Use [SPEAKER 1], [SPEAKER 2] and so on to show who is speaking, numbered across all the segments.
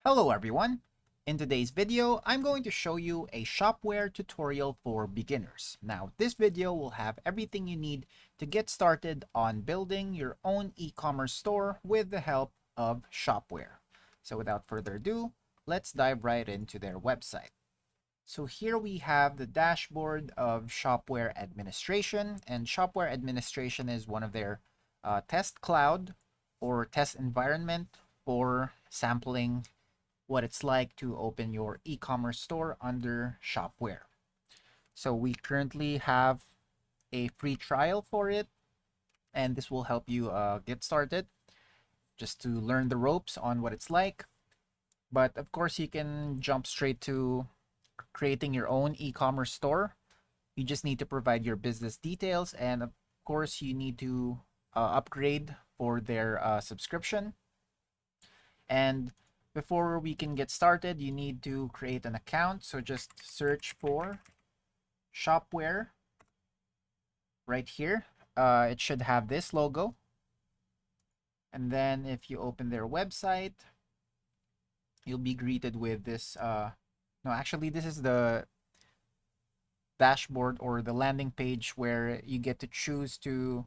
[SPEAKER 1] Hello everyone! In today's video, I'm going to show you a Shopware tutorial for beginners. Now, this video will have everything you need to get started on building your own e-commerce store with the help of Shopware. So without further ado, let's dive right into their website. So here we have the dashboard of Shopware Administration, and Shopware Administration is one of their test cloud or test environment for sampling what it's like to open your e-commerce store under Shopware. So we currently have a free trial for it, and this will help you get started just to learn the ropes on what it's like. But of course, you can jump straight to creating your own e-commerce store. You just need to provide your business details, and of course, you need to upgrade for their subscription. And before we can get started, you need to create an account. So just search for Shopware right here. It should have this logo. And then if you open their website, you'll be greeted with this. No, actually, this is the dashboard or the landing page where you get to choose to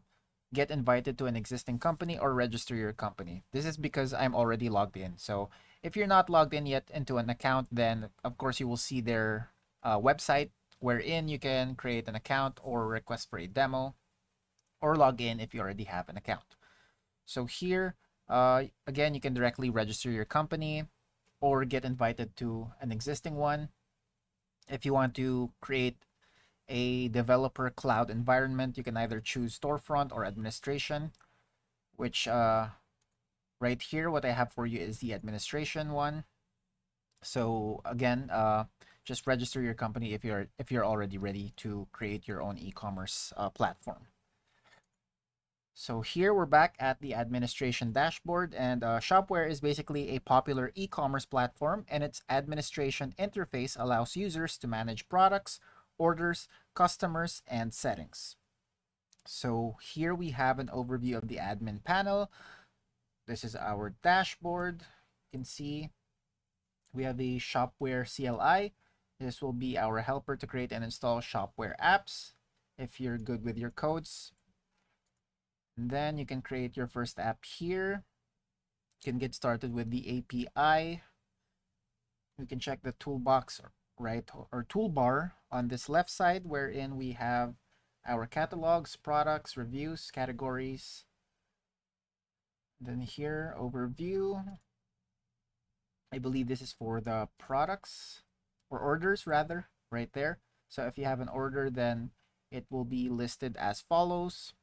[SPEAKER 1] get invited to an existing company or register your company. This is because I'm already logged in. So if you're not logged in yet into an account, then of course you will see their website wherein you can create an account or request for a demo or log in if you already have an account. So here, again, you can directly register your company or get invited to an existing one. If you want to create a developer cloud environment, you can either choose storefront or administration, which right here, what I have for you is the administration one. So again, just register your company if you're already ready to create your own e-commerce platform. So here we're back at the administration dashboard, and Shopware is basically a popular e-commerce platform, and its administration interface allows users to manage products, orders, customers, and settings. So here we have an overview of the admin panel. This is our dashboard. You can see we have the Shopware CLI. This will be our helper to create and install Shopware apps if you're good with your codes. And then you can create your first app here. You can get started with the API. You can check the toolbox right or toolbar on this left side, wherein we have our catalogs, products, reviews, categories. Then here, overview. I believe this is for the products or orders rather, right there. So if you have an order, then it will be listed as follows.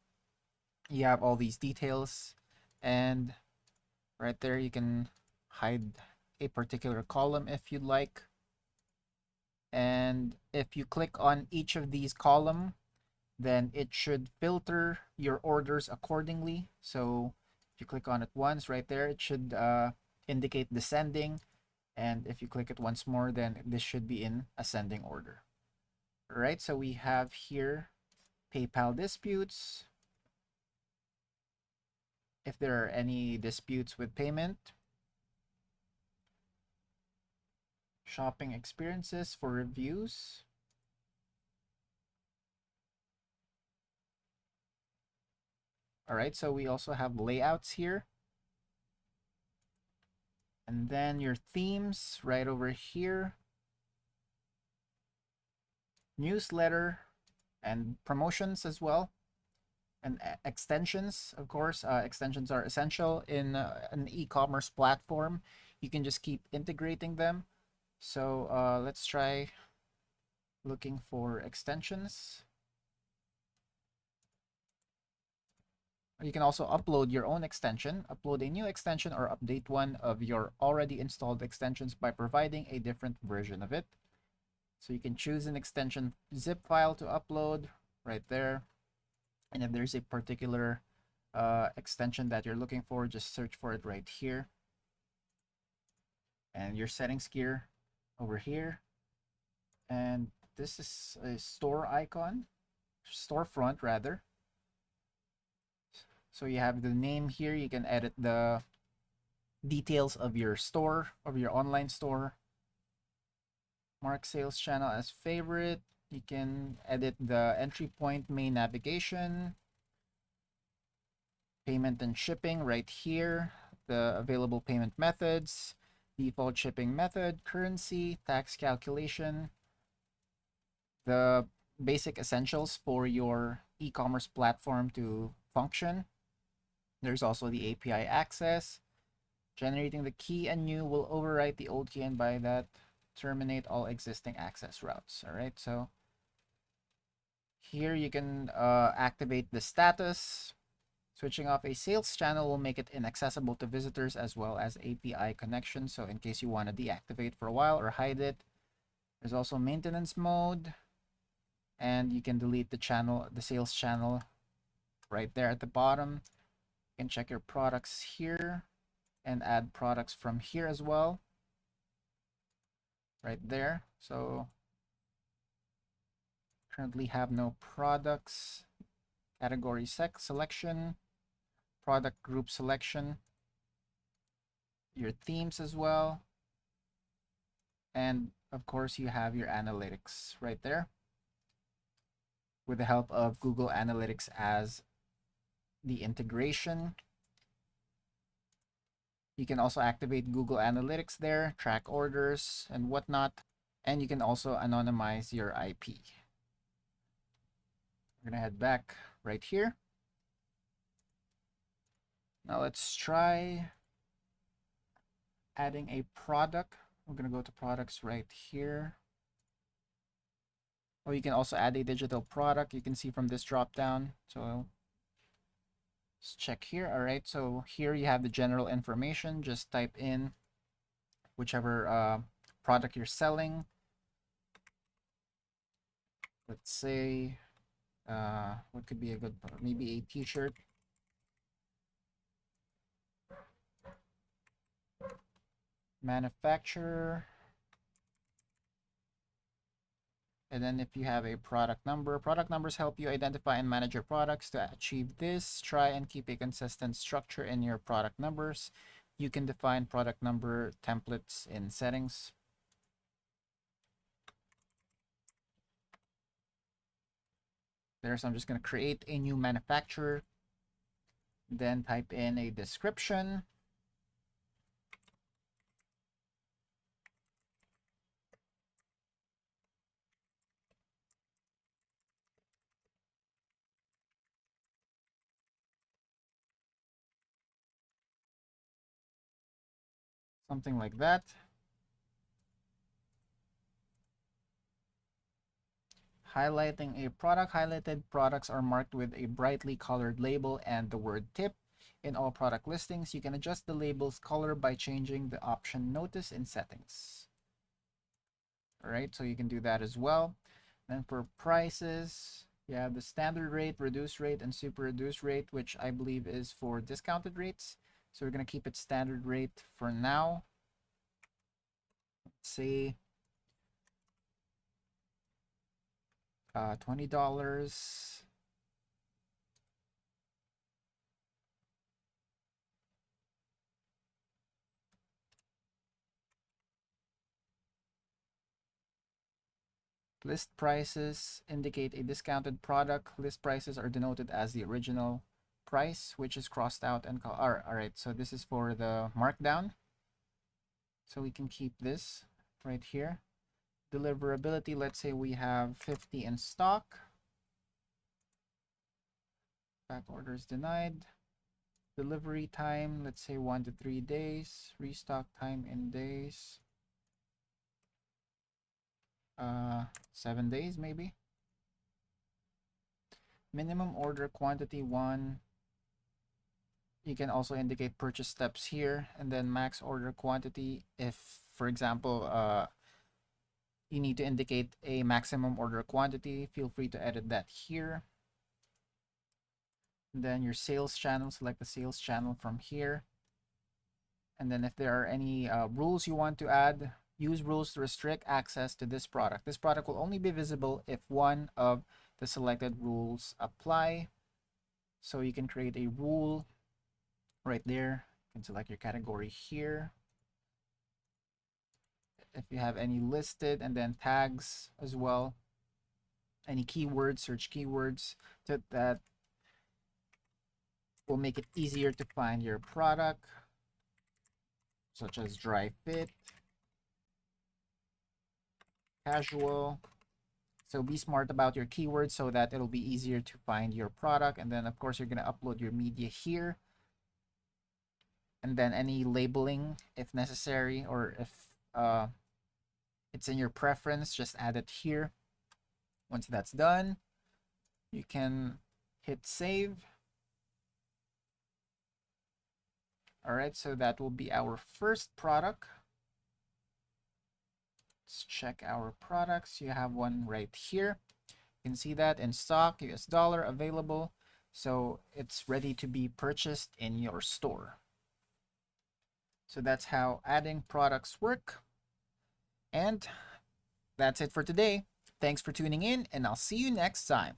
[SPEAKER 1] You have all these details, and right there you can hide a particular column if you'd like. And if you click on each of these columns, then it should filter your orders accordingly. So if you click on it once right there, it should indicate descending. And if you click it once more, then this should be in ascending order. All right, so we have here PayPal disputes. If there are any disputes with payment, shopping experiences for reviews. All right, so we also have layouts here. And then your themes right over here. Newsletter and promotions as well. And extensions, of course. Extensions are essential in an e-commerce platform. You can just keep integrating them. So let's try looking for extensions. You can also upload your own extension, upload a new extension, or update one of your already installed extensions by providing a different version of it. So you can choose an extension zip file to upload right there. And if there's a particular extension that you're looking for, just search for it right here. And your settings gear over here. And this is a store icon, storefront rather. So you have the name here. You can edit the details of your store, of your online store. Mark sales channel as favorite. You can edit the entry point, main navigation, payment and shipping right here, the available payment methods, default shipping method, currency, tax calculation, the basic essentials for your e-commerce platform to function. There's also the API access. Generating the key and new will overwrite the old key, and by that terminate all existing access routes. All right, so here you can activate the status. Switching off a sales channel will make it inaccessible to visitors as well as API connection. So in case you want to deactivate for a while or hide it, there's also maintenance mode, and you can delete the channel, the sales channel right there at the bottom. You can check your products here and add products from here as well, right there. So currently have no products. Category selection, product group selection, your themes as well, and of course you have your analytics right there with the help of Google Analytics as the integration. You can also activate Google Analytics there, track orders and whatnot, and you can also anonymize your IP. We're gonna head back right here. Now let's try adding a product. We're gonna go to products right here. Or you can also add a digital product. You can see from this drop down. So let's check here. All right, so here you have the general information. Just type in whichever product you're selling. Let's say what could be a good, maybe a t-shirt. Manufacturer. And then if you have a product numbers help you identify and manage your products. To achieve this, try and keep a consistent structure in your product numbers. You can define product number templates in settings. There, so I'm just going to create a new manufacturer, then type in a description. Something like that. Highlighting a product. Highlighted products are marked with a brightly colored label and the word tip. In all product listings, you can adjust the label's color by changing the option notice in settings. All right, so you can do that as well. Then for prices, you have the standard rate, reduced rate, and super reduced rate, which I believe is for discounted rates. So we're going to keep it standard rate for now. Let's say $20. List prices indicate a discounted product. List prices are denoted as the original price, which is crossed out and called. All right, so this is for the markdown. So we can keep this right here. Deliverability, let's say we have 50 in stock. Back orders denied. Delivery time, let's say 1 to 3 days. Restock time in days. 7 days maybe. Minimum order quantity 1. You can also indicate purchase steps here, and then max order quantity. If, for example, you need to indicate a maximum order quantity, feel free to edit that here. And then your sales channel, select the sales channel from here. And then if there are any rules you want to add, use rules to restrict access to this product. This product will only be visible if one of the selected rules apply. So you can create a rule right there. You can select your category here. If you have any listed, and then tags as well, any keywords, search keywords that will make it easier to find your product, such as dry fit, casual. So be smart about your keywords so that it'll be easier to find your product. And then of course you're going to upload your media here, and then any labeling if necessary, or if it's in your preference, just add it here. Once that's done, you can hit save. All right, so that will be our first product. Let's check our products. You have one right here. You can see that in stock, US dollar, available. So it's ready to be purchased in your store. So that's how adding products work. And that's it for today. Thanks for tuning in, and I'll see you next time.